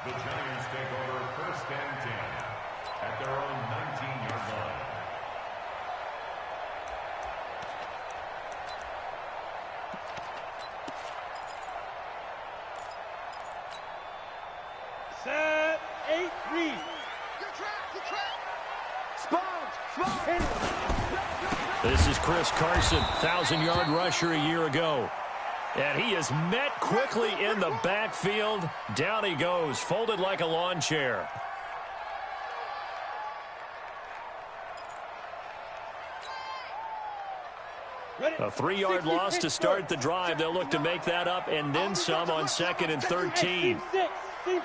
The Giants take over 1st and 10 at their own 19-yard line. Set, 8-3. Good track. This is Chris Carson, 1,000-yard rusher a year ago. And he is met quickly in the backfield. Down he goes, folded like a lawn chair. A 3-yard loss to start the drive. They'll look to make that up and then some on 2nd and 13. Team 6. 59.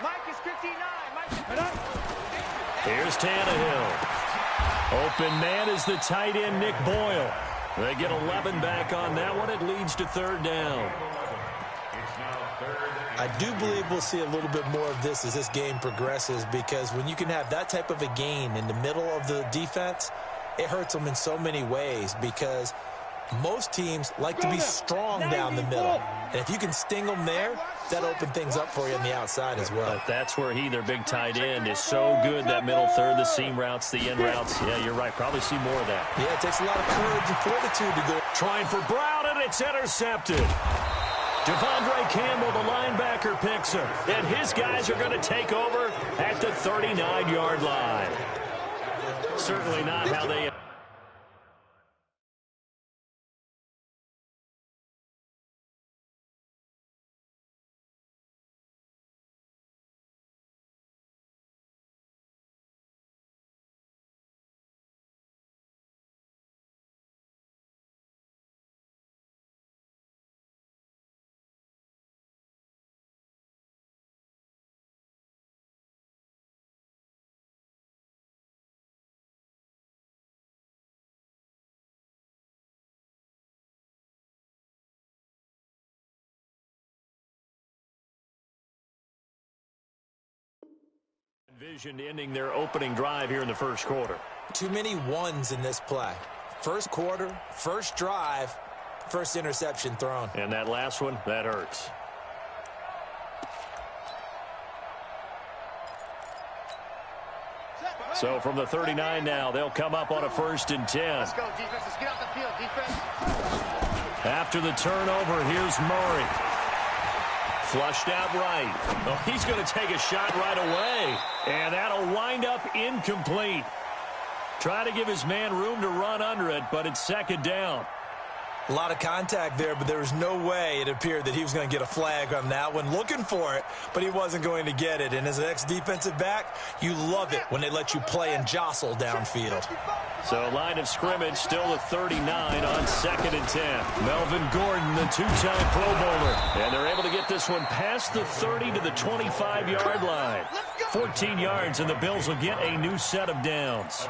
Mike is 59. Here's Tannehill. Open man is the tight end, Nick Boyle. They get 11 back on that one. It leads to 3rd down. I do believe we'll see a little bit more of this as this game progresses, because when you can have that type of a gain in the middle of the defense, it hurts them in so many ways, because most teams like to be strong down the middle. And if you can sting them there, that opens things up for you on the outside as well. But that's where their big tight end, is so good, that middle third, the seam routes, the in routes. Yeah, you're right. Probably see more of that. Yeah, it takes a lot of courage and fortitude to go. Trying for Brown, and it's intercepted. Devondre Campbell, the linebacker, picks him. And his guys are going to take over at the 39-yard line. Certainly not how they... Envisioned ending their opening drive here in the first quarter. Too many ones in this play. First quarter, first drive, first interception thrown. And that last one, that hurts. So from the 39 now, they'll come up on a 1st and 10. Let's go, defense. Let's get off the field, defense. After the turnover, here's Murray. Flushed out right. Oh, he's going to take a shot right away. And that'll wind up incomplete. Try to give his man room to run under it, but it's 2nd down. A lot of contact there, but there was no way it appeared that he was going to get a flag on that one. Looking for it, but he wasn't going to get it. And as an ex-defensive back, you love it when they let you play and jostle downfield. So line of scrimmage still at 39 on 2nd and 10. Melvin Gordon, the 2-time Pro Bowler. And they're able to get this one past the 30 to the 25-yard line. 14 yards, and the Bills will get a new set of downs.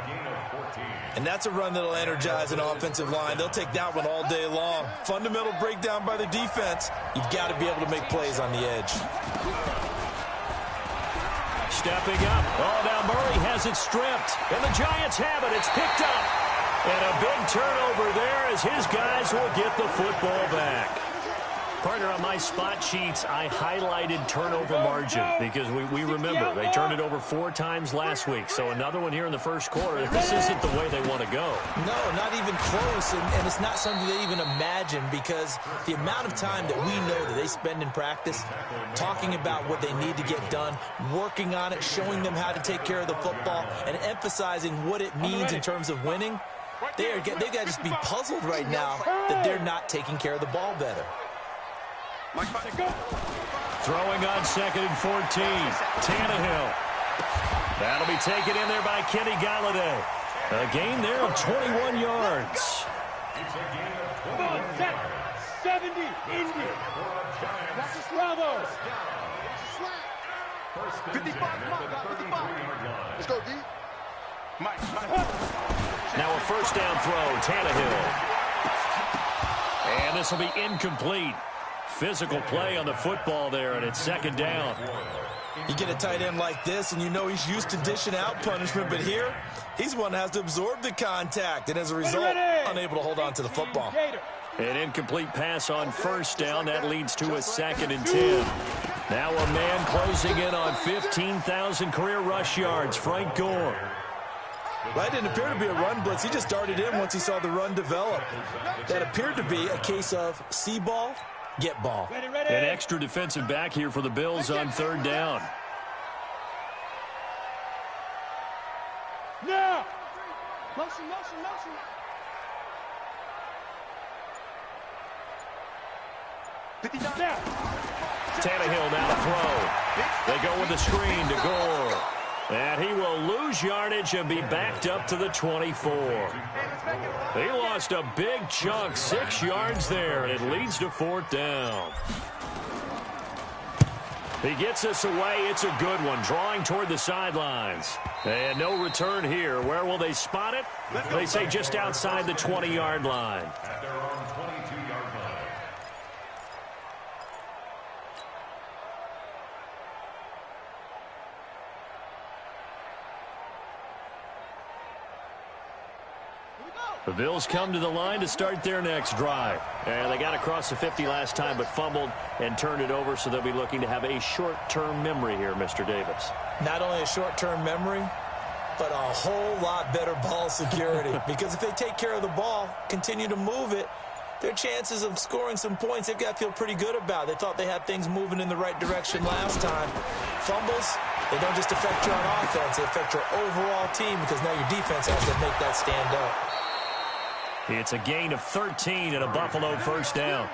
And that's a run that'll energize an offensive line. They'll take that one all day long. Fundamental breakdown by the defense. You've got to be able to make plays on the edge. Stepping up. Oh, now Murray has it stripped. And the Giants have it. It's picked up. And a big turnover there as his guys will get the football back. Partner, on my spot sheets, I highlighted turnover margin because we remember they turned it over 4 times last week. So another one here in the first quarter. This isn't the way they want to go. No, not even close. And it's not something they even imagine, because the amount of time that we know that they spend in practice talking about what they need to get done, working on it, showing them how to take care of the football, and emphasizing what it means in terms of winning, they got to just be puzzled right now that they're not taking care of the ball better. Throwing on 2nd and 14. Tannehill. That'll be taken in there by Kenny Golladay. A gain there of 21 yards. It's a gain of 20 70, Indy. Bravo. First and 10 at the 33-yard line. Let's go, D. Mike. Now a first down throw, Tannehill. And this will be incomplete. Physical play on the football there, and it's 2nd down. You get a tight end like this, and you know he's used to dishing out punishment, but here, he's one that has to absorb the contact, and as a result, unable to hold on to the football. An incomplete pass on first down. That leads to a 2nd and 10. Now a man closing in on 15,000 career rush yards, Frank Gore. Well, that didn't appear to be a run blitz. He just darted in once he saw the run develop. That appeared to be a case of see ball, get ball. An extra defensive back here for the Bills on 3rd down. Now! Motion, motion, motion. Now! Tannehill now to throw. They go with the screen to Gore. And he will lose yardage and be backed up to the 24. He lost a big chunk, 6 yards there, and it leads to 4th down. He gets us away. It's a good one, drawing toward the sidelines. And no return here. Where will they spot it? They say just outside the 20-yard line. At their own 22-yard line. The Bills come to the line to start their next drive. And they got across the 50 last time but fumbled and turned it over, so they'll be looking to have a short-term memory here, Mr. Davis. Not only a short-term memory, but a whole lot better ball security. Because if they take care of the ball, continue to move it, their chances of scoring some points, they've got to feel pretty good about. They thought they had things moving in the right direction last time. Fumbles, they don't just affect you on offense, they affect your overall team because now your defense has to make that stand up. It's a gain of 13 and a Buffalo 1st down.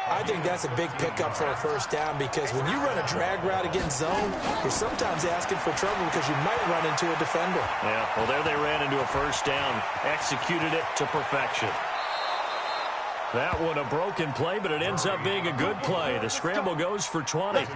I think that's a big pickup for a 1st down because when you run a drag route against zone, you're sometimes asking for trouble because you might run into a defender. Yeah, well, there they ran into a 1st down, executed it to perfection. That one a broken play, but it ends up being a good play. The scramble goes for 20.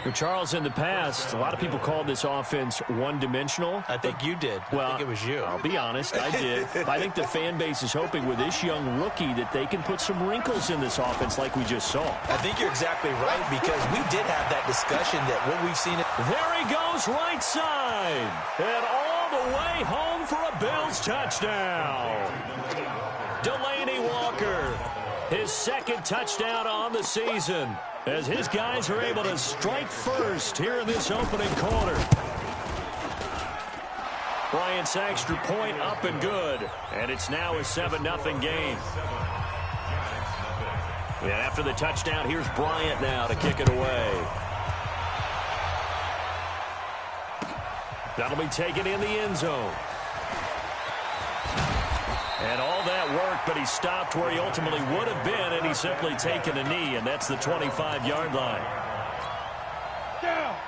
Well, Charles, in the past, a lot of people called this offense one-dimensional. I think you did. Well, I think it was you. I'll be honest, I did. I think the fan base is hoping with this young rookie that they can put some wrinkles in this offense like we just saw. I think you're exactly right because we did have that discussion that what we've seen. There he goes right side. And all the way home for a Bills touchdown. Delaney Walker, his 2nd touchdown on the season, as his guys are able to strike first here in this opening quarter. Bryant's extra point up and good, and it's now a 7-0 game. And after the touchdown, here's Bryant now to kick it away. That'll be taken in the end zone. And all that worked, but he stopped where he ultimately would have been, and he's simply taken a knee, and that's the 25-yard line.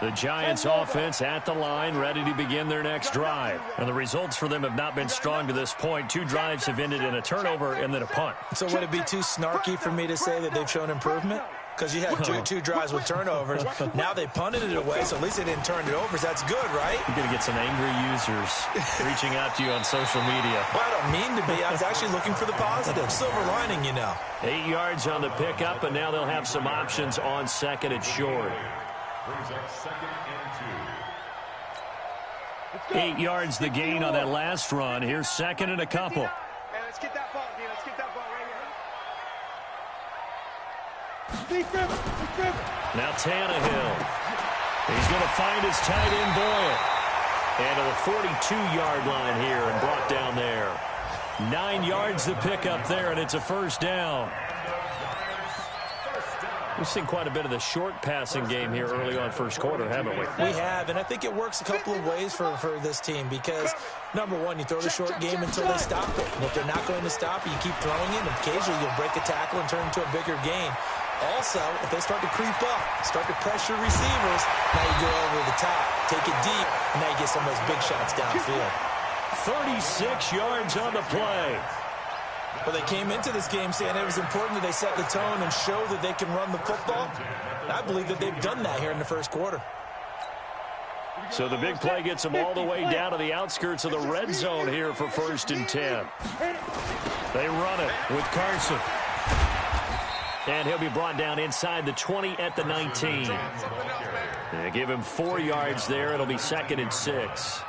The Giants offense at the line, ready to begin their next drive. And the results for them have not been strong to this point. 2 drives have ended in a turnover and then a punt. So would it be too snarky for me to say that they've shown improvement? Because you had two drives with turnovers. Now they punted it away, so at least they didn't turn it over. So that's good, right? You're going to get some angry users reaching out to you on social media. Well, I don't mean to be. I was actually looking for the positive. Silver lining, you know. 8 yards on the pickup, and now they'll have some options on 2nd and short. Brings up 2nd and 2. 8 yards the gain on that last run. Here's 2nd and a couple. Hey, let's get that ball, D. Let's get that ball right here. Now Tannehill. He's going to find his tight end Boyle. And to the 42-yard line here and brought down there. 9 yards the pickup there, and it's a 1st down. We've seen quite a bit of the short passing game here early on 1st quarter, haven't we? We have, and I think it works a couple of ways for this team because, number one, you throw the short game until they stop it. And if they're not going to stop it, you keep throwing it, and occasionally you'll break a tackle and turn into a bigger game. Also, if they start to creep up, start to pressure receivers, now you go over the top, take it deep, and now you get some of those big shots downfield. 36 yards on the play. Well, they came into this game saying it was important that they set the tone and show that they can run the football. And I believe that they've done that here in the 1st quarter. So the big play gets them all the way down to the outskirts of the red zone here for 1st and 10. They run it with Carson. And he'll be brought down inside the 20 at the 19. They give him 4 yards there. It'll be 2nd and 6.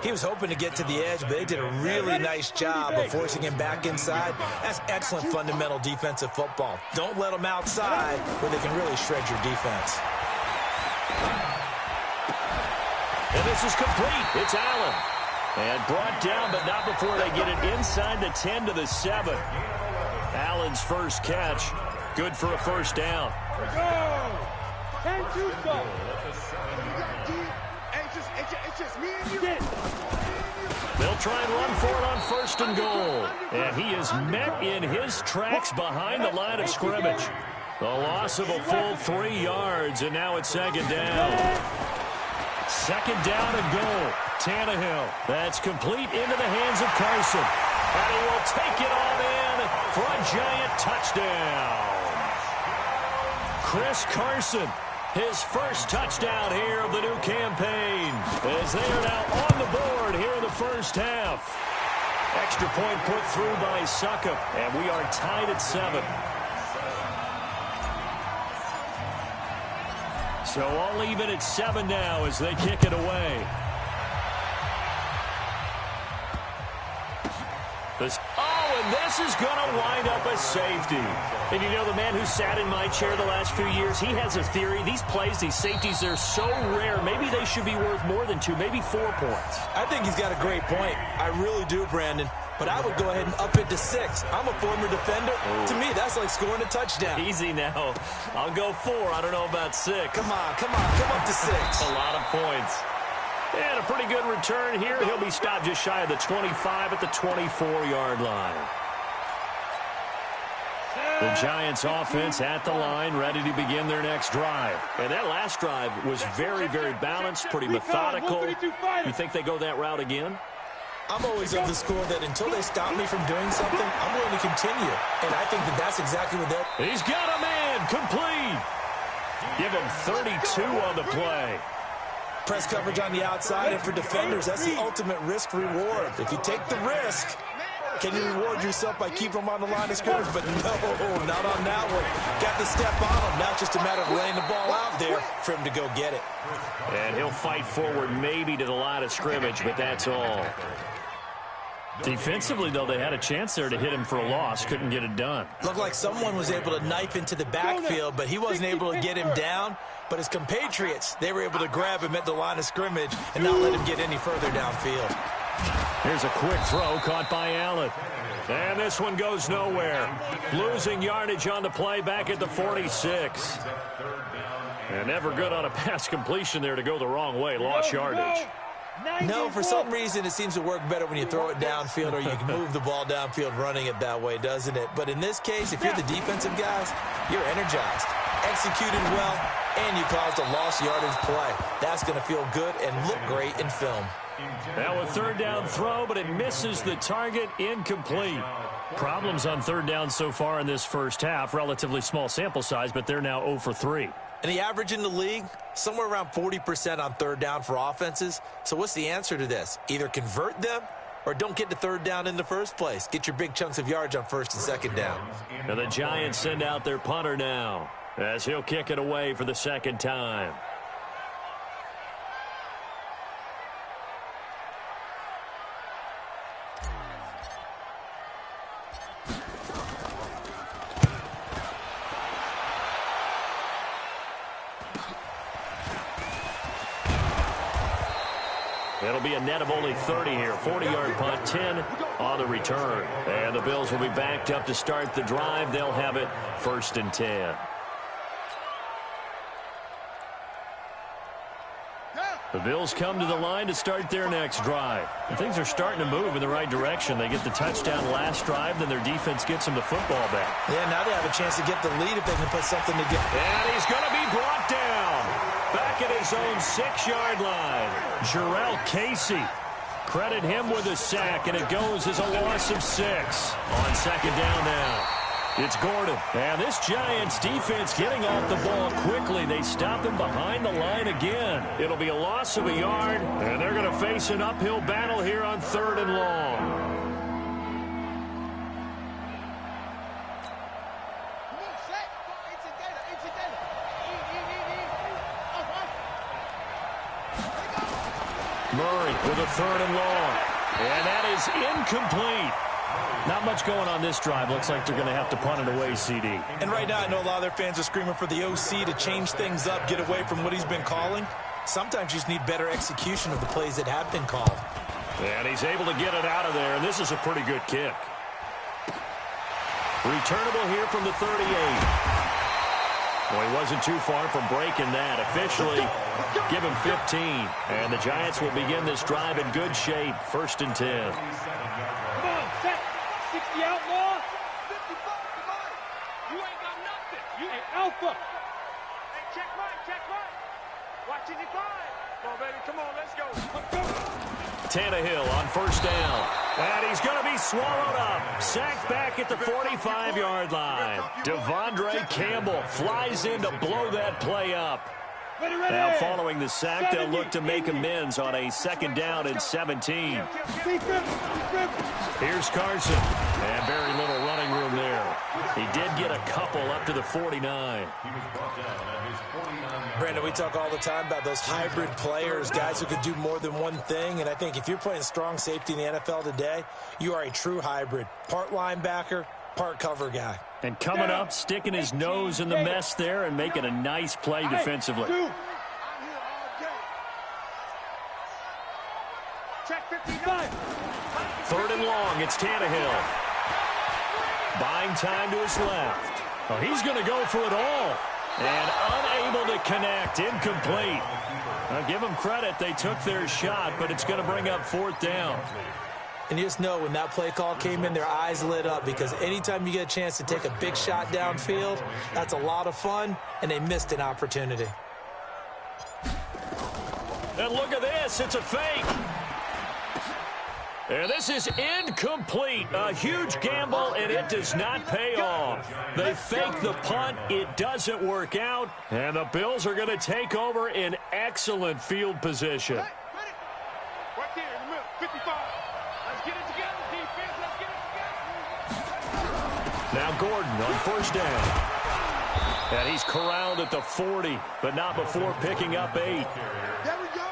He was hoping to get to the edge, but they did a really nice job of forcing him back inside. That's excellent fundamental defensive football. Don't let them outside where they can really shred your defense. And this is complete. It's Allen. And brought down, but not before they get it inside the 10 to the 7. Allen's first catch. Good for a first down. They'll try and run for it on 1st and goal. And he is met in his tracks behind the line of scrimmage. The loss of a full 3 yards, and now it's 2nd down. 2nd down and goal. Tannehill. That's complete into the hands of Carson. And he will take it on in for a giant touchdown. Chris Carson, his first touchdown here of the new campaign, as they are now on the board here in the first half. Extra point put through by Succop, and we are tied at 7. So all even at 7 now as they kick it away. And this is going to wind up a safety. And you know, the man who sat in my chair the last few years, he has a theory. These plays, these safeties, they're so rare. Maybe they should be worth more than 2, maybe 4 points. I think he's got a great point. I really do, Brandon. But I would go ahead and up it to 6. I'm a former defender. To me, that's like scoring a touchdown. Easy now. I'll go 4. I don't know about 6. Come up to 6. A lot of points. And a pretty good return here. He'll be stopped just shy of the 25 at the 24-yard line. The Giants offense at the line, ready to begin their next drive. And that last drive was very, very balanced, pretty methodical. You think they go that route again? I'm always of the school that until they stop me from doing something, I'm willing to continue. And I think that that's exactly what they'll... He's got a man, complete. Give him 32 on the play. Press coverage on the outside, and for defenders, that's the ultimate risk-reward. If you take the risk, can you reward yourself by keeping them on the line of scrimmage? But no, not on that one. Got the step on him. Now it's just a matter of laying the ball out there for him to go get it. And he'll fight forward maybe to the line of scrimmage, but that's all. Defensively, though, they had a chance there to hit him for a loss. Couldn't get it done. Looked like someone was able to knife into the backfield, but he wasn't able to get him down. But his compatriots, they were able to grab him at the line of scrimmage and not let him get any further downfield. Here's a quick throw caught by Allen. And this one goes nowhere. Losing yardage on the play back at the 46. And never good on a pass completion there to go the wrong way. Lost yardage. No, for some reason it seems to work better when you throw it downfield or you can move the ball downfield running it that way, doesn't it? But in this case, if you're the defensive guys, you're energized, executed well, and you caused a lost yardage play. That's going to feel good and look great in film. Now a third down throw, but it misses the target, incomplete. Problems on third down so far in this first half. Relatively small sample size, but they're now 0 for 3. And the average in the league, somewhere around 40% on third down for offenses. So what's the answer to this? Either convert them or don't get to third down in the first place. Get your big chunks of yards on first and second down. And the Giants send out their punter now as he'll kick it away for the second time. It'll be a net of only 30 here. 40-yard punt, 10 on the return. And the Bills will be backed up to start the drive. They'll have it 1st and 10. The Bills come to the line to start their next drive. And things are starting to move in the right direction. They get the touchdown last drive, then their defense gets them the football back. Yeah, now they have a chance to get the lead if they can put something together. And he's going to be brought down. Back at his own 6-yard line. Jarrell Casey. Credit him with a sack, and it goes as a loss of 6. On second down now. It's Gordon. And this Giants defense getting off the ball quickly. They stop him behind the line again. It'll be a loss of a yard, and they're going to face an uphill battle here on 3rd and long. Murray with a 3rd and long. And that is incomplete. Not much going on this drive. Looks like they're going to have to punt it away, CD. And right now, I know a lot of their fans are screaming for the OC to change things up, get away from what he's been calling. Sometimes you just need better execution of the plays that have been called. And he's able to get it out of there, and this is a pretty good kick. Returnable here from the 38. Well, he wasn't too far from breaking that. Officially, give him 15. And the Giants will begin this drive in good shape. 1st and 10. Come on, set. 60 outlaw. 55, come on. You ain't got nothing. You ain't alpha. Hey, check right. Watch it divide. Come on, baby. Come on, let's go. Tannehill on 1st down. And he's going to be swallowed up. Sacked back at the 45-yard line. Devondre Campbell flies in to blow that play up. Now following the sack, they'll look to make amends on a 2nd down and 17. Here's Carson. And very little running room there. He did get a couple up to the 49. Brandon, we talk all the time about those hybrid players, guys who could do more than one thing. And I think if you're playing strong safety in the NFL today, you are a true hybrid. Part linebacker, part cover guy. And coming up, sticking his nose in the mess there and making a nice play defensively. Check 59. 3rd and long, it's Tannehill. Buying time to his left. Oh, he's going to go for it all. And unable to connect, incomplete. I'll give them credit, they took their shot, but it's going to bring up 4th down. And you just know when that play call came in, their eyes lit up because anytime you get a chance to take a big shot downfield, that's a lot of fun, and they missed an opportunity. And look at this, it's a fake. And this is incomplete. A huge gamble, and it does not pay off. They fake the punt. It doesn't work out. And the Bills are going to take over in excellent field position. Right there in the middle, 55. Let's get it together, defense. Let's get it together. Now Gordon on 1st down. And he's corralled at the 40, but not before picking up 8. There we go.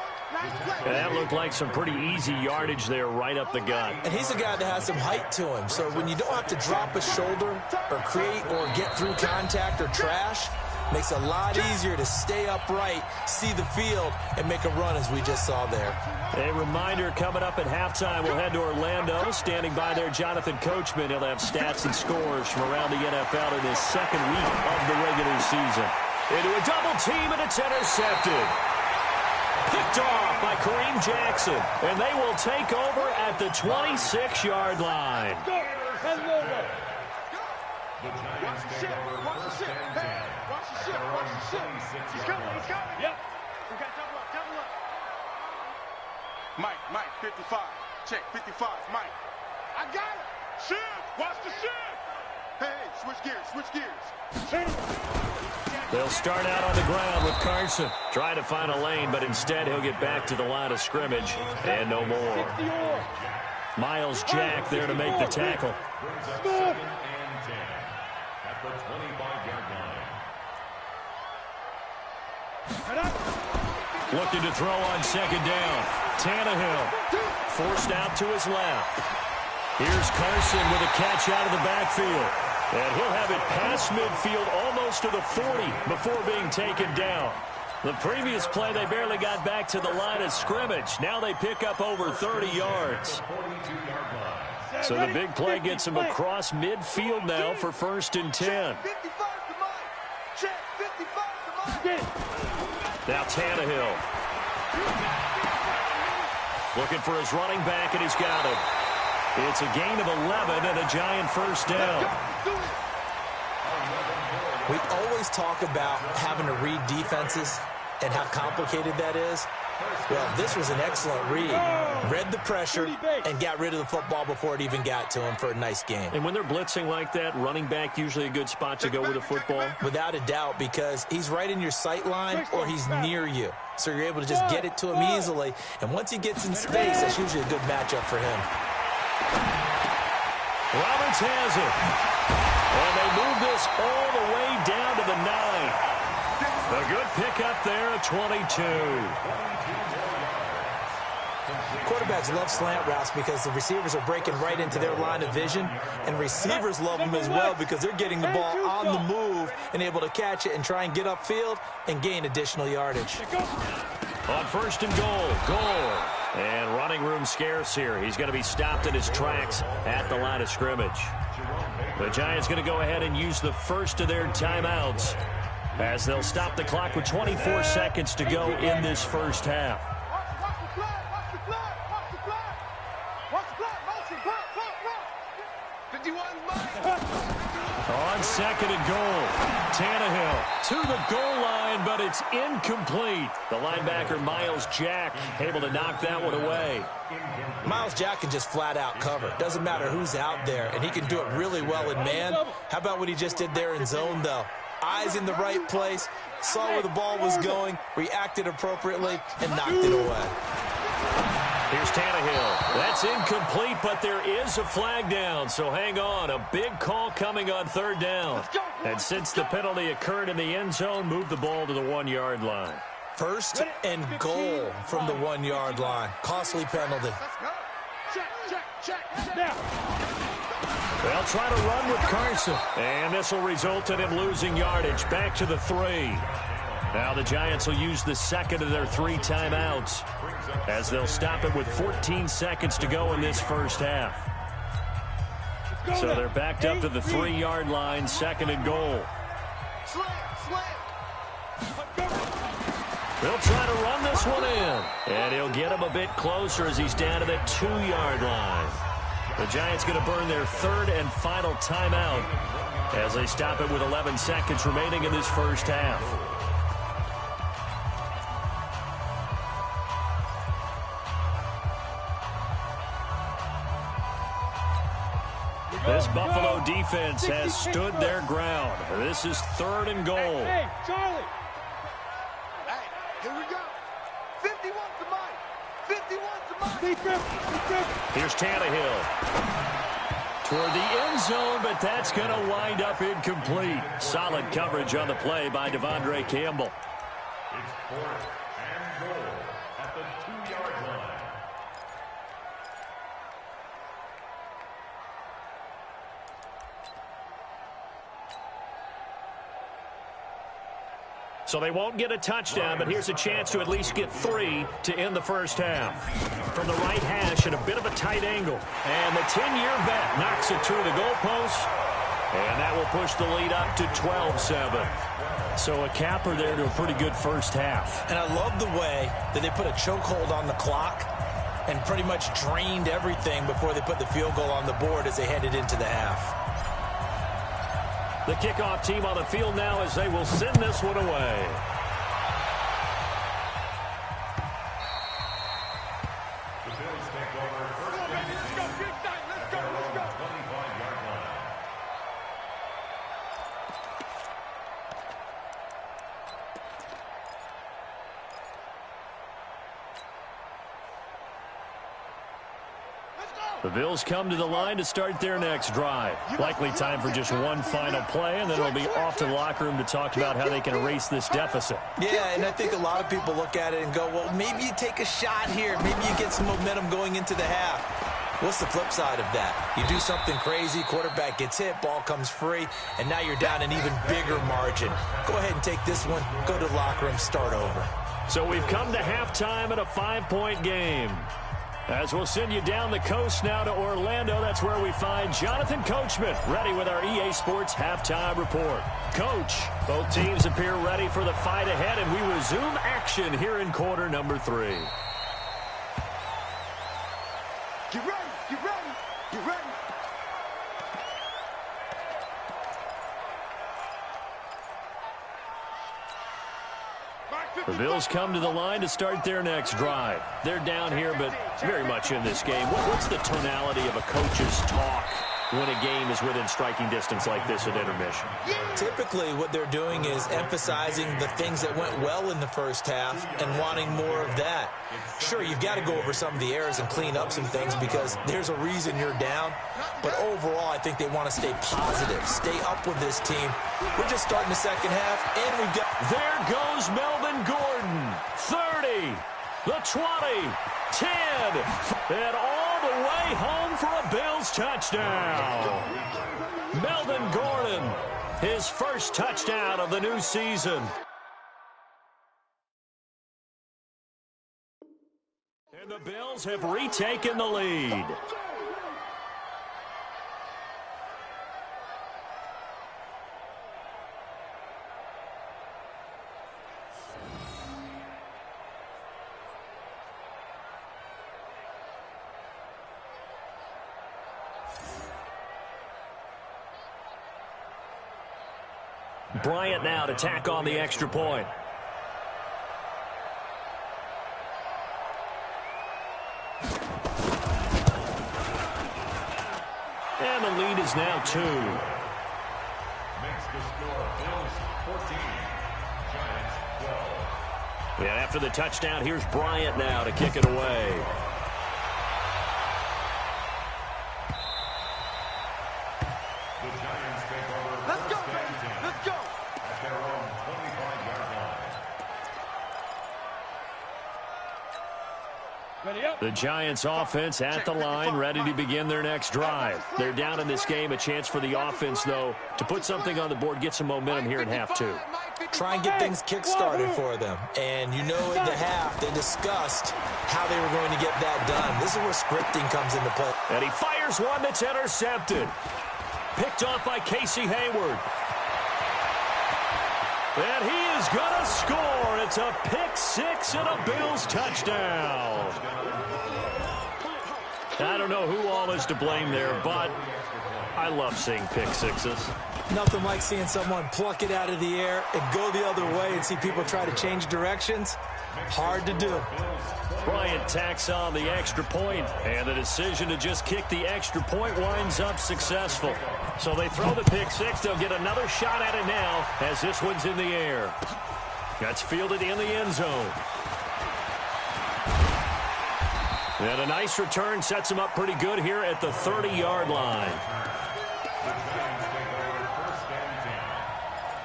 And that looked like some pretty easy yardage there right up the gut. And he's a guy that has some height to him. So when you don't have to drop a shoulder or create or get through contact or trash, makes it a lot easier to stay upright, see the field, and make a run as we just saw there. A reminder coming up at halftime, we'll head to Orlando. Standing by there, Jonathan Coachman. He'll have stats and scores from around the NFL in his 2nd week of the regular season. Into a double team, and it's intercepted. Picked off by Kareem Jackson, and they will take over at the 26-yard line. Watch the ship. Hey, watch the ship. He's coming. Yep. We got double up. Mike, 55. Check, 55. Mike. I got it. Ship. Watch the ship. Hey, switch gears. They'll start out on the ground with Carson. Trying to find a lane, but instead he'll get back to the line of scrimmage. And no more. Miles Jack there to make the tackle. At the 25-yard line. Looking to throw on 2nd down. Tannehill forced out to his left. Here's Carson with a catch out of the backfield. And he'll have it past midfield almost to the 40 before being taken down. The previous play, they barely got back to the line of scrimmage. Now they pick up over 30 yards. So the big play gets them across midfield now for 1st and 10. Now Tannehill. Looking for his running back, and he's got him. It's a gain of 11 and a Giant 1st down. We always talk about having to read defenses and how complicated that is. Well, this was an excellent read. Read the pressure and got rid of the football before it even got to him for a nice game. And when they're blitzing like that, running back usually a good spot to go with a football? Without a doubt, because he's right in your sight line or he's near you. So you're able to just get it to him easily. And once he gets in space, that's usually a good matchup for him. Roberts has it. And they move this all the way down to the 9. A good pickup there at 22. Quarterbacks love slant routes because the receivers are breaking right into their line of vision, and receivers love them as well because they're getting the ball on the move and able to catch it and try and get upfield and gain additional yardage. On first and goal. And running room scarce here. He's going to be stopped in his tracks at the line of scrimmage. The Giants going to go ahead and use the first of their timeouts as they'll stop the clock with 24 seconds to go in this first half. On second and goal, Tannehill to the goal line, but it's incomplete. The linebacker, Myles Jack, able to knock that one away. Myles Jack can just flat out cover. Doesn't matter who's out there, and he can do it really well in man. How about what he just did there in zone, though? Eyes in the right place, saw where the ball was going, reacted appropriately, and knocked it away. Here's Tannehill. That's incomplete, but there is a flag down, so hang on. A big call coming on third down. And since the penalty occurred in the end zone, move the ball to the 1-yard line. First and goal from the 1-yard line. Costly penalty. They'll try to run with Carson. And this will result in him losing yardage. Back to the 3. Now the Giants will use the second of their 3 timeouts as they'll stop it with 14 seconds to go in this first half. So they're backed up to the 3-yard line, second and goal. They'll try to run this one in. And he'll get him a bit closer as he's down to the 2-yard line. The Giants going to burn their third and final timeout as they stop it with 11 seconds remaining in this first half. This Buffalo defense has stood their ground. This is third and goal. Hey, Charlie. Hey, here we go. 51 to Mike. 51 to Mike. Here's Tannehill. Toward the end zone, but that's going to wind up incomplete. Solid coverage on the play by Devondre Campbell. It's fourth and goal at the 2-yard line. So they won't get a touchdown, but here's a chance to at least get 3 to end the first half. From the right hash at a bit of a tight angle. And the 10-year vet knocks it through the goalpost. And that will push the lead up to 12-7. So a capper there to a pretty good first half. And I love the way that they put a chokehold on the clock and pretty much drained everything before they put the field goal on the board as they headed into the half. The kickoff team on the field now as they will send this one away. The Bills take over first and 10 at their own 25-yard line. The Bills come to the line to start their next drive. Likely time for just one final play, and then it'll be off to the locker room to talk about how they can erase this deficit. Yeah, and I think a lot of people look at it and go, well, maybe you take a shot here. Maybe you get some momentum going into the half. What's the flip side of that? You do something crazy, quarterback gets hit, ball comes free, and now you're down an even bigger margin. Go ahead and take this one, go to the locker room, start over. So we've come to halftime in a 5-point game. As we'll send you down the coast now to Orlando, that's where we find Jonathan Coachman ready with our EA Sports Halftime Report. Coach, both teams appear ready for the fight ahead, and we resume action here in quarter number 3. Get ready, get ready, get ready. The Bills come to the line to start their next drive. They're down here, but very much in this game. What's the tonality of a coach's talk when a game is within striking distance like this at intermission? Typically, what they're doing is emphasizing the things that went well in the first half and wanting more of that. Sure, you've got to go over some of the errors and clean up some things because there's a reason you're down. But overall, I think they want to stay positive, stay up with this team. We're just starting the second half, and we've got... There goes Melvin Gordon, 30. The 20, 10, and all the way home for a Bills touchdown. Melvin Gordon, his first touchdown of the new season. And the Bills have retaken the lead. Bryant now to tack on the extra point. And the lead is now 2. Makes the score Bills 14, Giants 12. And after the touchdown, here's Bryant now to kick it away. The Giants take over. Let's go, baby. Let's go. At their own 25-yard line. The Giants offense at the line, ready to begin their next drive. They're down in this game. A chance for the offense, though, to put something on the board, get some momentum here in half 2. Try and get things kick-started for them. And you know in the half, they discussed how they were going to get that done. This is where scripting comes into play. And he fires one that's intercepted. Picked off by Casey Hayward. And he is going to score. It's a pick 6 and a Bills touchdown. I don't know who all is to blame there, but I love seeing pick 6s. Nothing like seeing someone pluck it out of the air and go the other way and see people try to change directions. Hard to do. Bryant tacks on the extra point, and the decision to just kick the extra point winds up successful. So they throw the pick 6. They'll get another shot at it now as this one's in the air. That's fielded in the end zone. And a nice return sets him up pretty good here at the 30-yard line. The Giants take over first and 10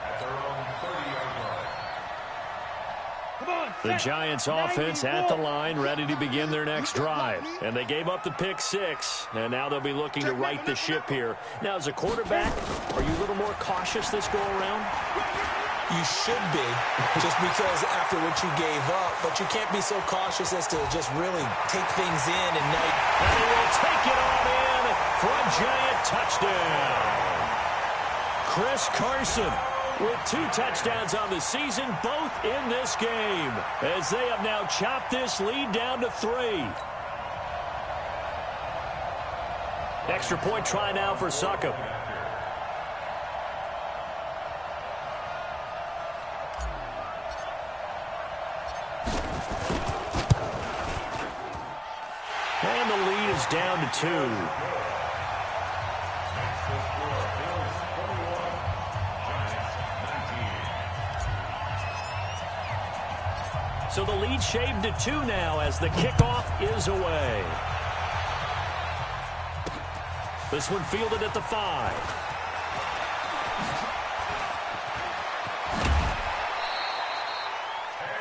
at their own 30-yard line. The Giants offense at the line, ready to begin their next drive. And they gave up the pick 6, and now they'll be looking to right the ship here. Now, as a quarterback, are you a little more cautious this go-around? You should be, just because after what you gave up, but you can't be so cautious as to just really take things in and now. And he will take it on in for a Giant touchdown. Chris Carson with 2 touchdowns on the season, both in this game, as they have now chopped this lead down to 3. Extra point try now for Succop. And the lead is down to 2. So the lead shaved to 2 now as the kickoff is away. This one fielded at the 5.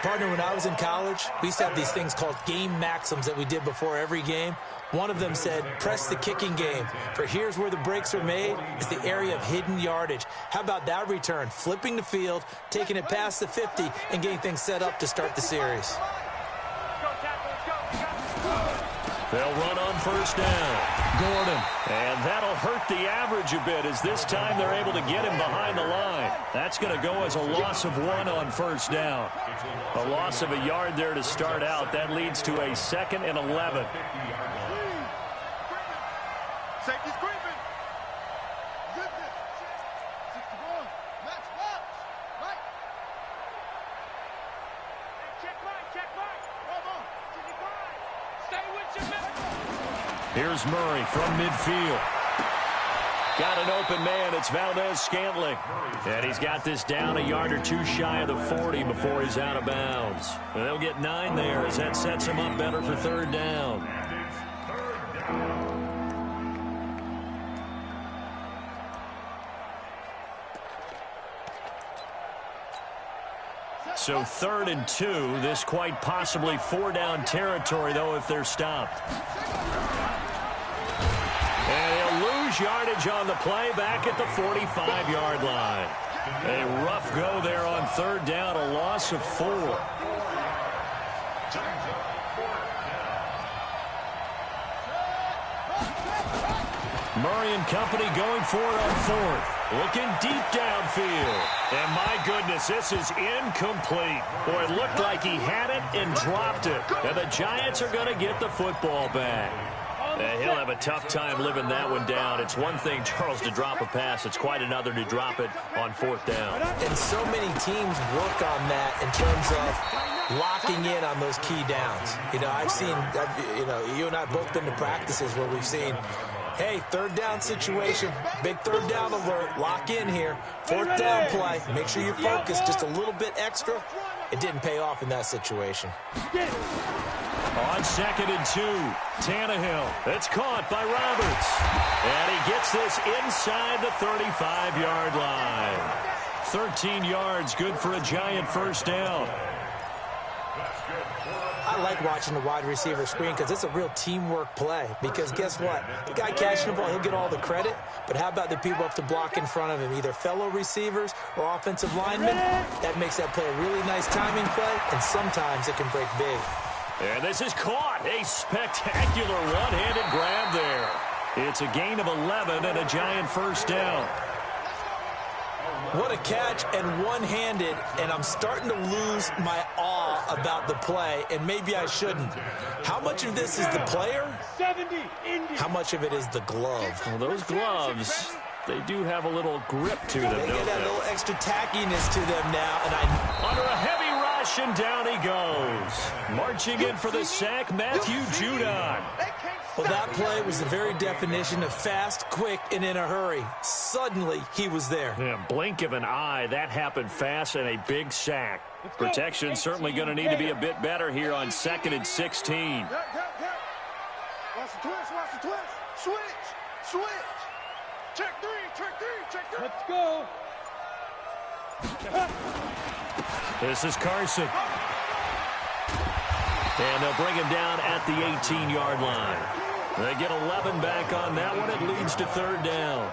Partner, when I was in college, we used to have these things called game maxims that we did before every game. One of them said, press the kicking game, for here's where the breaks are made. It's the area of hidden yardage. How about that return? Flipping the field, taking it past the 50, and getting things set up to start the series. They'll run on first down. Gordon. And that'll hurt the average a bit as this time they're able to get him behind the line. That's going to go as a loss of 1 on first down. A loss of a yard there to start out. That leads to a 2nd and 11. Safety's creeping. Here's Murray from midfield. Got an open man. It's Valdez-Scantling. And he's got this down a yard or 2 shy of the 40 before he's out of bounds. And they'll get 9 there as that sets him up better for 3rd down. So 3rd and 2. This quite possibly 4-down territory, though, if they're stopped. And he'll lose yardage on the play back at the 45-yard line. A rough go there on 3rd down, a loss of 4. Murray and company going for it on 4th. Looking deep downfield. And my goodness, this is incomplete. Boy, it looked like he had it and dropped it. And the Giants are going to get the football back. He'll have a tough time living that one down. It's one thing, Charles, to drop a pass. It's quite another to drop it on 4th down. And so many teams work on that in terms of locking in on those key downs. You know, I've seen, you and I have both been to practices where we've seen, hey, 3rd down situation, big 3rd down alert, lock in here, 4th down play, make sure you focus just a little bit extra. It didn't pay off in that situation. On 2nd and 2, Tannehill. It's caught by Roberts. And he gets this inside the 35-yard line. 13 yards, good for a Giant 1st down. I like watching the wide receiver screen because it's a real teamwork play. Because guess what? The guy catching the ball, he'll get all the credit. But how about the people up to block in front of him, either fellow receivers or offensive linemen? That makes that play a really nice timing play, and sometimes it can break big. And this is caught. A spectacular one-handed grab there. It's a gain of 11 and a Giant 1st down. What a catch, and one-handed, and I'm starting to lose my awe about the play, and maybe I shouldn't. How much of this is the player? How much of it is the glove? Well, those gloves, they do have a little grip to them, They get that little extra tackiness to them now, and under a heavy rush, and down he goes. Marching in for the sack, Matthew Judon. Well, that play was the very definition of fast, quick, and in a hurry. Suddenly, he was there. Yeah, blink of an eye, that happened fast, and a big sack. Protection certainly going to need to be a bit better here on 2nd and 16. Watch the twist. Switch. Check three. Let's go. This is Carson. And they'll bring him down at the 18-yard line. They get 11 back on that one. It leads to 3rd down.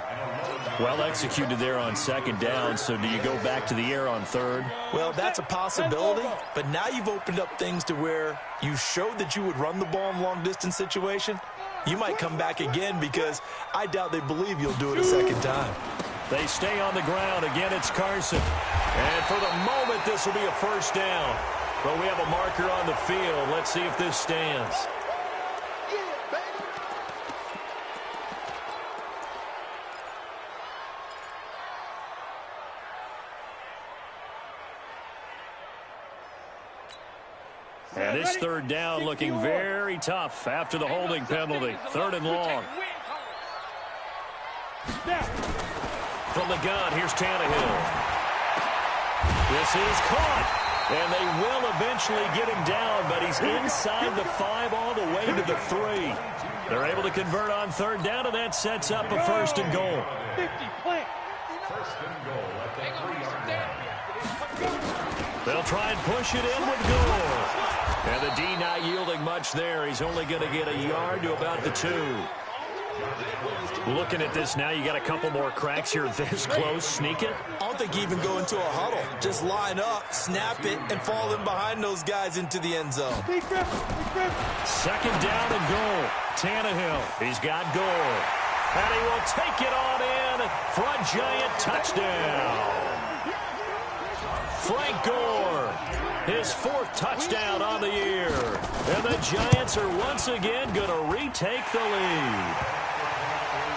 Well executed there on 2nd down. So do you go back to the air on 3rd? Well, that's a possibility. But now you've opened up things to where you showed that you would run the ball in long-distance situation. You might come back again because I doubt they believe you'll do it a second time. They stay on the ground. Again, it's Carson. And for the moment, this will be a 1st down. But we have a marker on the field. Let's see if this stands. And this 3rd down looking very tough after the holding penalty. 3rd and long. From the gun, here's Tannehill. This is caught. And they will eventually get him down, but he's inside the 5 all the way to the 3. They're able to convert on 3rd down, and that sets up a 1st and goal. 50, plant. 1st and goal at the 3-yard line. They'll try and push it in with Gore. And the D not yielding much there. He's only going to get a yard to about the 2. Looking at this now, you got a couple more cracks here this close. Sneak it. I don't think you even go into a huddle. Just line up, snap it, and fall in behind those guys into the end zone. 2nd down and goal. Tannehill. He's got Gore. And he will take it on in for a Giant touchdown. Frank Gore. His 4th touchdown on the year. And the Giants are once again going to retake the lead.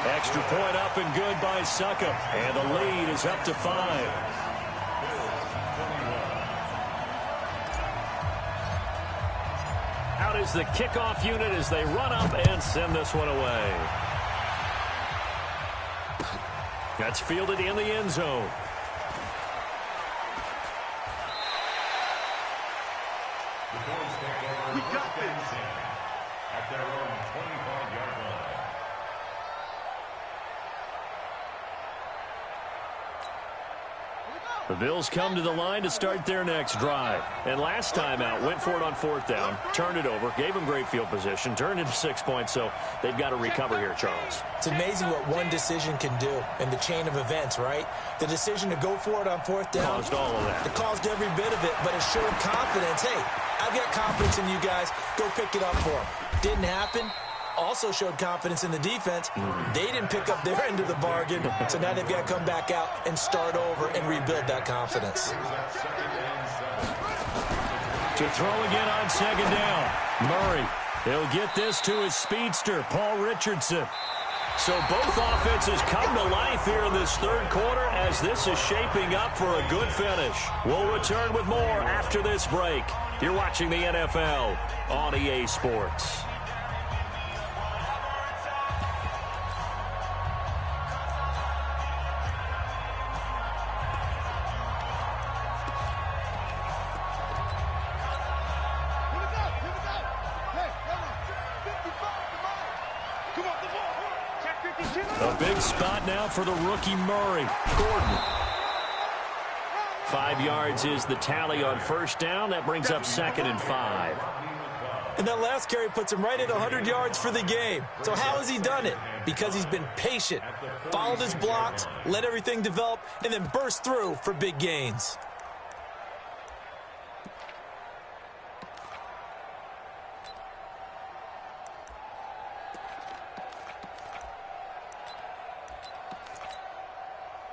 Extra point up and good by Succop. And the lead is up to 5. Out is the kickoff unit as they run up and send this one away. That's fielded in the end zone. We got this. At their own 25-yard line. The Bills come to the line to start their next drive. And last time out, went for it on 4th down, turned it over, gave them great field position, turned into 6 points, so they've got to recover here, Charles. It's amazing what one decision can do in the chain of events, right? The decision to go for it on 4th down. Caused all of that. It caused every bit of it, but it showed confidence. Hey, I've got confidence in you guys. Go pick it up for them. Didn't happen. Also showed confidence in the defense. They didn't pick up their end of the bargain, so now they've got to come back out and start over and rebuild that confidence. To throw again on 2nd down. Murray, he'll get this to his speedster, Paul Richardson. So both offenses come to life here in this 3rd quarter as this is shaping up for a good finish. We'll return with more after this break. You're watching the NFL on EA Sports. A big spot now for the rookie Murray. Gordon. 5 yards is the tally on 1st down. That brings up 2nd and 5. And that last carry puts him right at 100 yards for the game. So how has he done it? Because he's been patient, followed his blocks, let everything develop, and then burst through for big gains.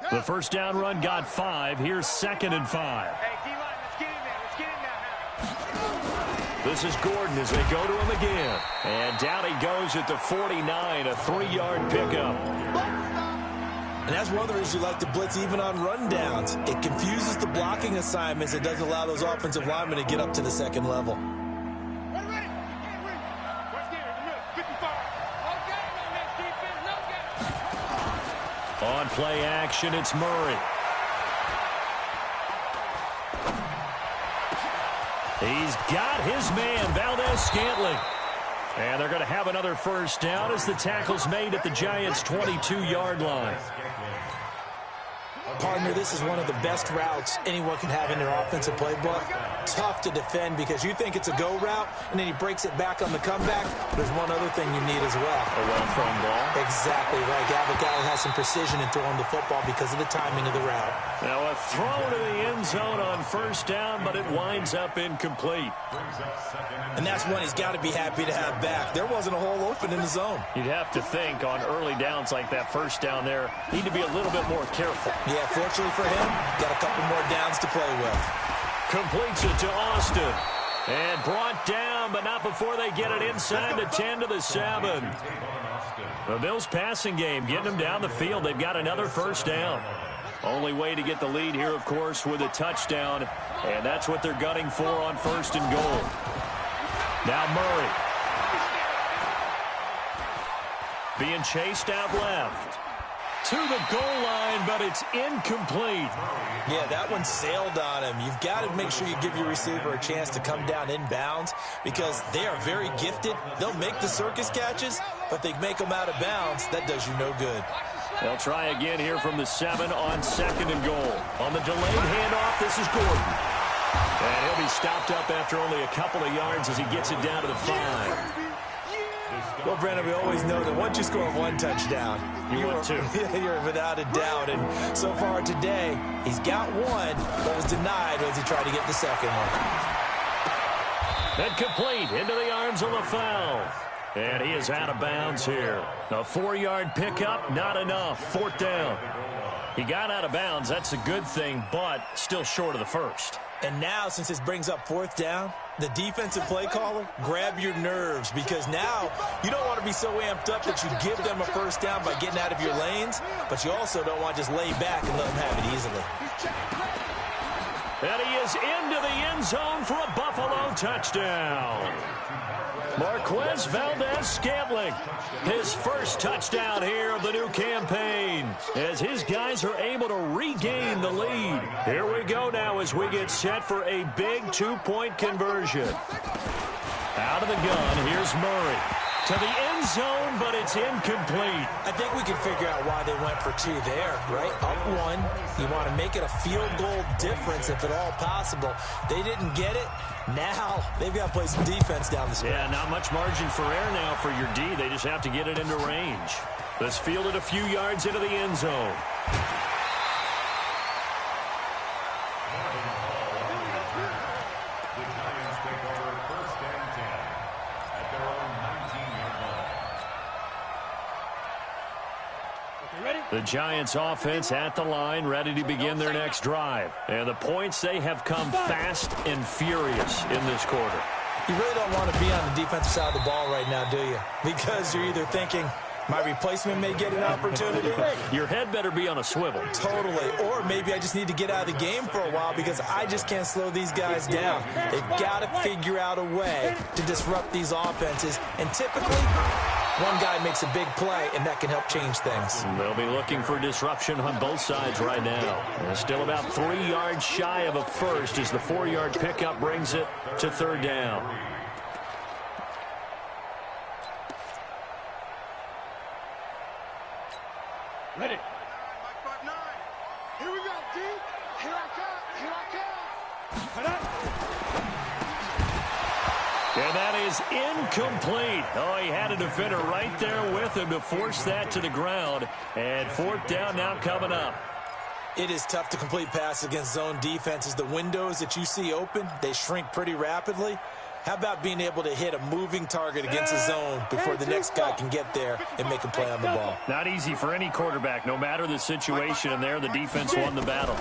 The 1st down run got 5. Here's 2nd and 5. Hey, D-line, let's get in there. Let's get in there. This is Gordon as they go to him again. And down he goes at the 49, a 3-yard pickup. And that's one of the reasons you like to blitz even on rundowns. It confuses the blocking assignments. It doesn't allow those offensive linemen to get up to the 2nd level. On play action, it's Murray. He's got his man, Valdez-Scantling. And they're going to have another 1st down as the tackle's made at the Giants' 22-yard line. Partner, this is one of the best routes anyone can have in their offensive playbook. Tough to defend because you think it's a go route, and then he breaks it back on the comeback. There's one other thing you need as well. A well-thrown ball. Exactly right. You have a guy who has some precision in throwing the football because of the timing of the route. Now a throw to the end zone on 1st down, but it winds up incomplete. And that's one he's got to be happy to have back. There wasn't a hole open in the zone. You'd have to think on early downs like that 1st down there, need to be a little bit more careful. Yeah, fortunately for him, got a couple more downs to play with. Completes it to Austin. And brought down, but not before they get it inside the 10 to the 7. The Bills passing game, getting them down the field. They've got another 1st down. Only way to get the lead here, of course, with a touchdown. And that's what they're gunning for on 1st and goal. Now Murray. Being chased out left. To the goal line, but it's incomplete. Yeah, that one sailed on him. You've got to make sure you give your receiver a chance to come down inbounds because they are very gifted. They'll make the circus catches, but they make them out of bounds. That does you no good. They'll try again here from the 7 on 2nd and goal. On the delayed handoff, this is Gordon. And he'll be stopped up after only a couple of yards as he gets it down to the 5. Well, Brandon, we always know that once you score 1 touchdown, you're without a doubt. And so far today, he's got 1, but was denied as he tried to get the 2nd one. And complete into the arms of LaFell. And he is out of bounds here. A 4-yard pickup, not enough. 4th down. He got out of bounds. That's a good thing, but still short of the 1st. And now, since this brings up 4th down, the defensive play caller, grab your nerves because now you don't want to be so amped up that you give them a 1st down by getting out of your lanes, but you also don't want to just lay back and let them have it easily. And he is into the end zone for a Buffalo touchdown. Marquez Valdez-Scantling, his 1st touchdown here of the new campaign as his guys are able to regain the lead. Here we go now as we get set for a big 2-point conversion. Out of the gun, here's Murray. to the end zone, but it's incomplete. I think we can figure out why they went for 2 there, right? Up 1, you want to make it a field goal difference if at all possible. They didn't get it. Now they've got to play some defense down the stretch. Yeah, not much margin for error now for your D. They just have to get it into range. Let's field it a few yards into the end zone. The Giants offense at the line, ready to begin their next drive. And the points, they have come fast and furious in this quarter. You really don't want to be on the defensive side of the ball right now, do you? Because you're either thinking, my replacement may get an opportunity. Your head better be on a swivel. Totally. Or maybe I just need to get out of the game for a while because I just can't slow these guys down. They've got to figure out a way to disrupt these offenses. And typically, one guy makes a big play, and that can help change things. They'll be looking for disruption on both sides right now. They're still about 3 yards shy of a first as the 4-yard pickup brings it to 3rd down. Ready. 5-9. Here we go, D. Here I come. Here I come. And that is incomplete. Oh, he had a defender right there with him to force that to the ground. And 4th down now coming up. It is tough to complete passes against zone defenses. The windows that you see open, they shrink pretty rapidly. How about being able to hit a moving target against a zone before the next guy can get there and make a play on the ball? Not easy for any quarterback, no matter the situation. And there, the defense won the battle.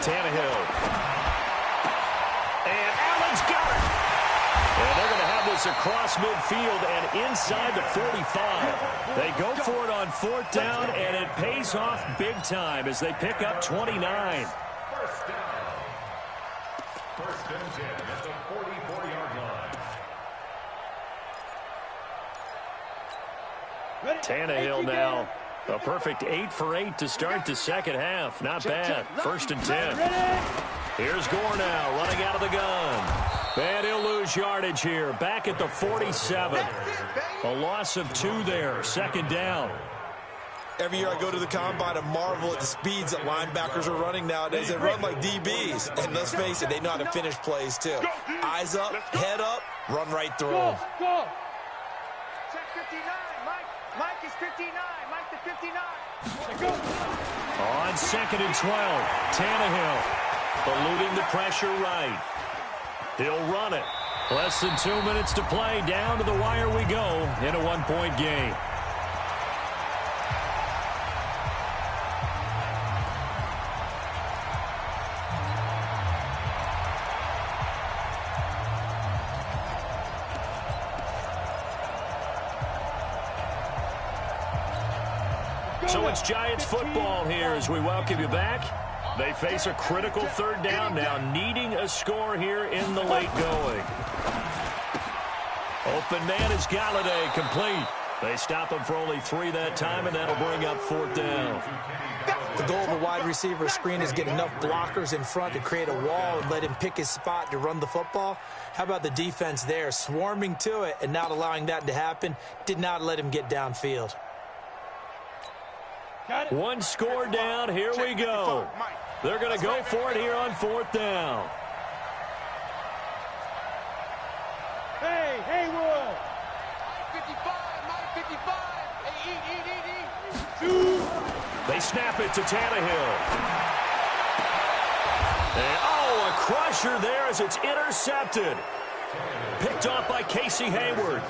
Tannehill. And Allen's got it. And they're going to have this across midfield and inside the 45. They go for it on 4th down, and it pays off big time as they pick up 29. First down. 1st and 10 at the 44-yard line. Tannehill now. A perfect 8 for 8 to start the second half. Not bad. 1st and 10. Here's Gore now running out of the gun. And he'll lose yardage here. Back at the 47. A loss of 2 there. 2nd down. Every year I go to the combine and marvel at the speeds that linebackers are running nowadays. They run like DBs. And let's face it, they know how to finish plays too. Eyes up, head up, run right through them. Go. Check 59. Mike is 59. Mike the 59. Go. On 2nd and 12. Tannehill eluding the pressure right. He'll run it. Less than 2 minutes to play. Down to the wire we go in a 1-point game. So it's Giants football here as we welcome you back. They face a critical 3rd down now, needing a score here in the late going. Open man is Galladay, complete. They stop him for only 3 that time, and that'll bring up 4th down. The goal of a wide receiver screen is get enough blockers in front to create a wall and let him pick his spot to run the football. How about the defense there, swarming to it and not allowing that to happen? Did not let him get downfield. 1 score down, here we go. They're going to go for it here on 4th down. Hey, Haywood. Mike 55. Hey, eat. They snap it to Tannehill. And, a crusher there as it's intercepted. Picked off by Casey Hayward.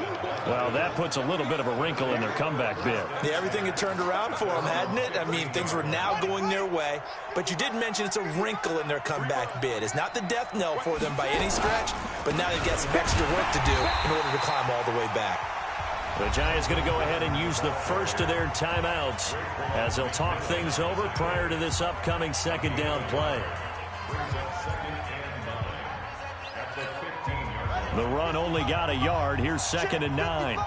Well, that puts a little bit of a wrinkle in their comeback bid. Yeah, everything had turned around for them, hadn't it? I mean, things were now going their way. But you did mention it's a wrinkle in their comeback bid. It's not the death knell for them by any stretch, but now they've got some extra work to do in order to climb all the way back. The Giants going to go ahead and use the first of their timeouts as they'll talk things over prior to this upcoming 2nd down play. The run only got a yard. Here's 2nd and 9.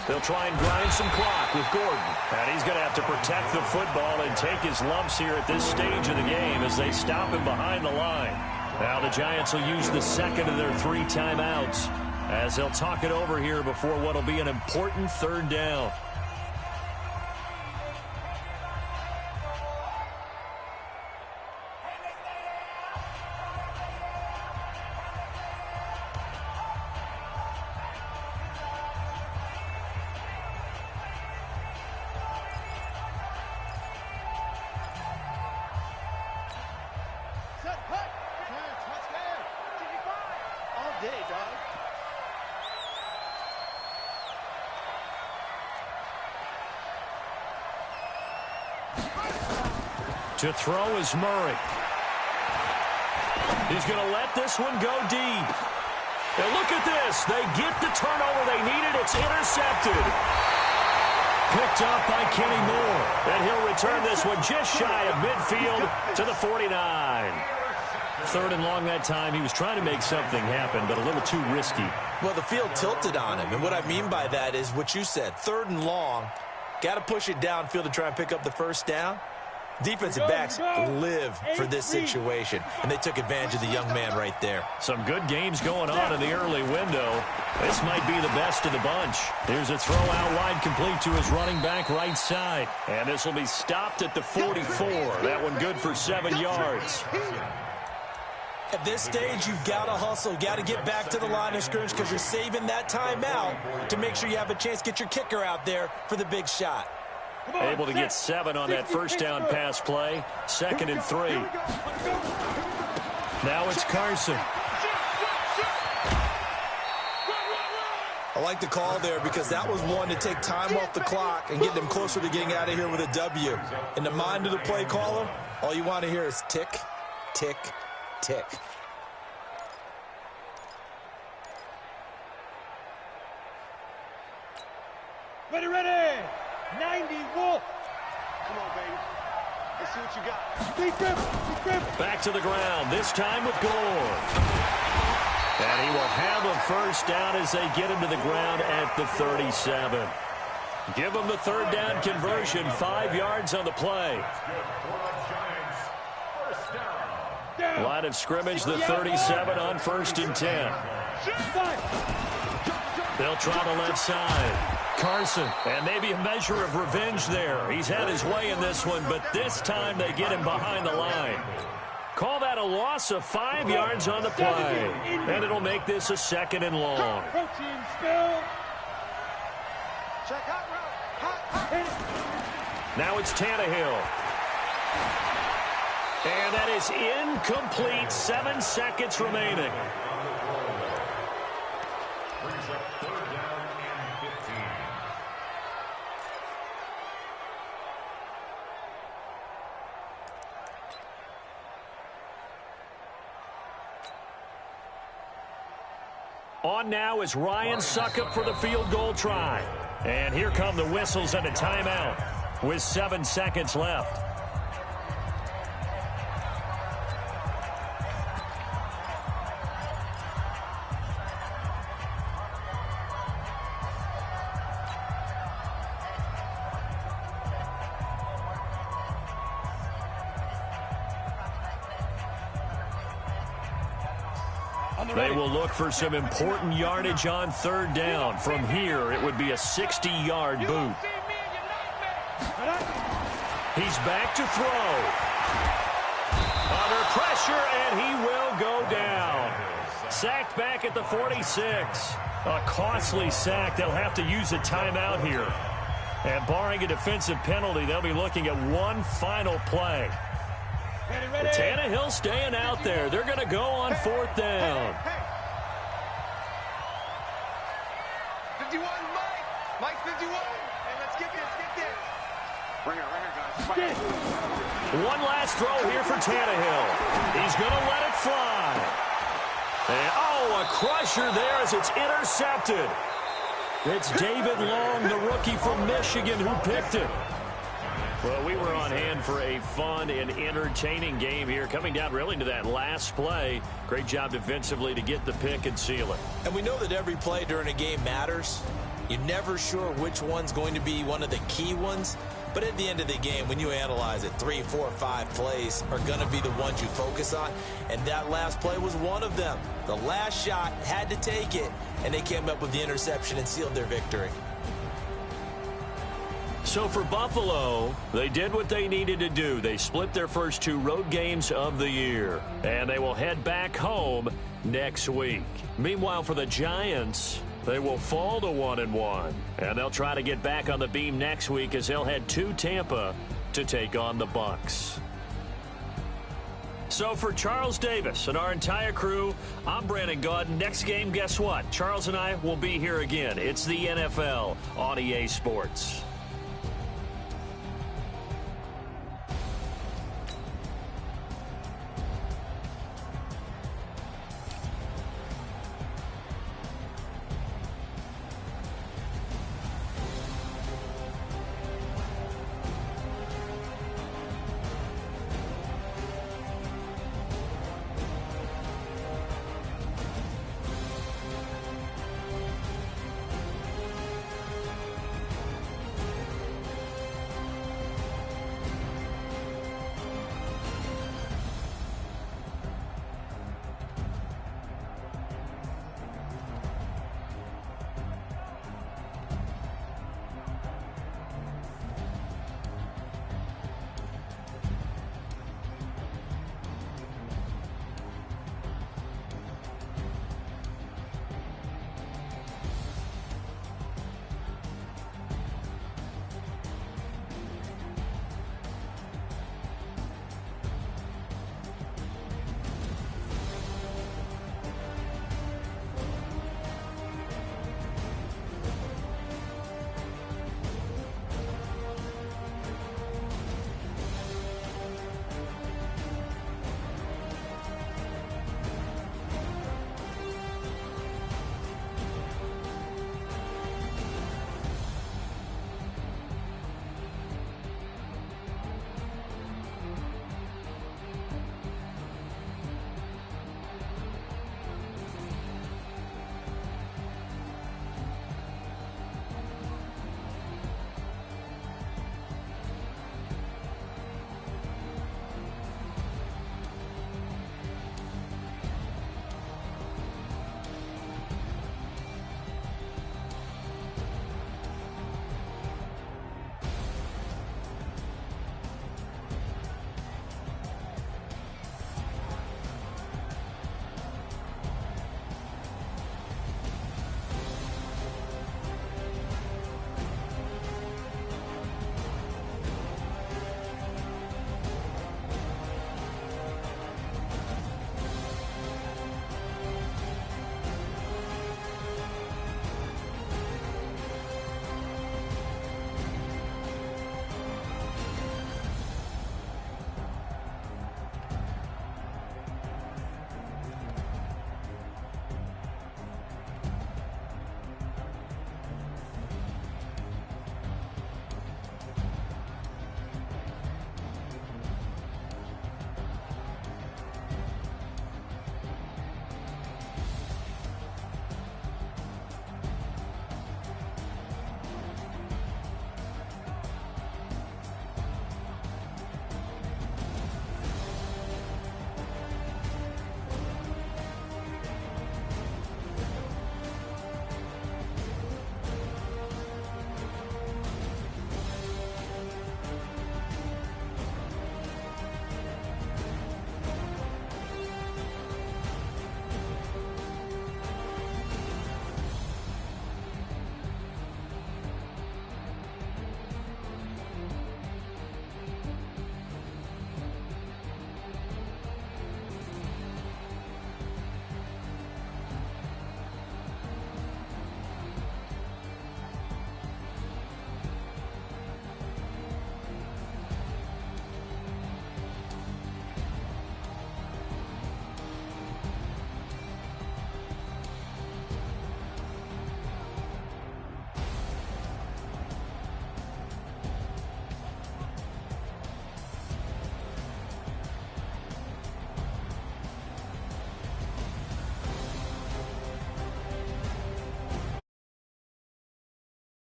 They'll try and grind some clock with Gordon. And he's going to have to protect the football and take his lumps here at this stage of the game as they stop him behind the line. Now the Giants will use the second of their 3 timeouts as they'll talk it over here before what will be an important 3rd down. To throw is Murray. He's going to let this one go deep. And look at this. They get the turnover they needed. It's intercepted. Picked up by Kenny Moore. And he'll return this one just shy of midfield to the 49. 3rd and long that time. He was trying to make something happen, but a little too risky. Well, the field tilted on him. And what I mean by that is what you said. 3rd and long. Got to push it downfield to try and pick up the 1st down. Defensive backs live for this situation, and they took advantage of the young man right there. Some good games going on in the early window. This might be the best of the bunch. Here's a throw out wide, complete to his running back right side. And this will be stopped at the 44. That one good for 7 yards. At this stage, you've got to hustle, got to get back to the line of scrimmage because you're saving that timeout to make sure you have a chance to get your kicker out there for the big shot. Able to get 7 on that 1st down pass play. 2nd and 3. Now it's Carson. I like the call there because that was one to take time off the clock and get them closer to getting out of here with a W. In the mind of the play caller, all you want to hear is tick, tick, tick. Ready, ready! 90 Wolf. Come on, baby. Let's see what you got. Deep grip. Back to the ground, this time with Gore. And he will have a 1st down as they get him to the ground at the 37. Give him the 3rd down conversion, 5 yards on the play. Line of scrimmage, the 37 on 1st and 10. They'll try the left side. Carson, and maybe a measure of revenge there. He's had his way in this one, but this time they get him behind the line. Call that a loss of 5 yards on the play. And it'll make this a 2nd and long. Protein spill. Check hot route. Hot. Now it's Tannehill. And that is incomplete. 7 seconds remaining. Brings up 3rd down and 15. On now is Ryan Succop for the field goal try. And here come the whistles and a timeout with 7 seconds left. They will look for some important yardage on 3rd down. From here, it would be a 60-yard boot. He's back to throw. Under pressure, and he will go down. Sacked back at the 46. A costly sack. They'll have to use a timeout here. And barring a defensive penalty, they'll be looking at one final play. Tannehill staying out there. They're going to go on 4th down. 51, Mike. Mike 51. Hey, let's get this. Bring her, guys. One last throw here for Tannehill. He's going to let it fly. And, a crusher there as it's intercepted. It's David Long, the rookie from Michigan, who picked it. Well, we were on hand for a fun and entertaining game here, coming down really to that last play. Great job defensively to get the pick and seal it. And we know that every play during a game matters. You're never sure which one's going to be one of the key ones. But at the end of the game, when you analyze it, 3, 4, 5 plays are going to be the ones you focus on, and that last play was one of them. The last shot had to take it, and they came up with the interception and sealed their victory. So for Buffalo, they did what they needed to do. They split their first 2 road games of the year, and they will head back home next week. Meanwhile, for the Giants, they will fall to 1-1, and they'll try to get back on the beam next week as they'll head to Tampa to take on the Bucs. So for Charles Davis and our entire crew, I'm Brandon Gaudin. Next game, guess what? Charles and I will be here again. It's the NFL on EA Sports.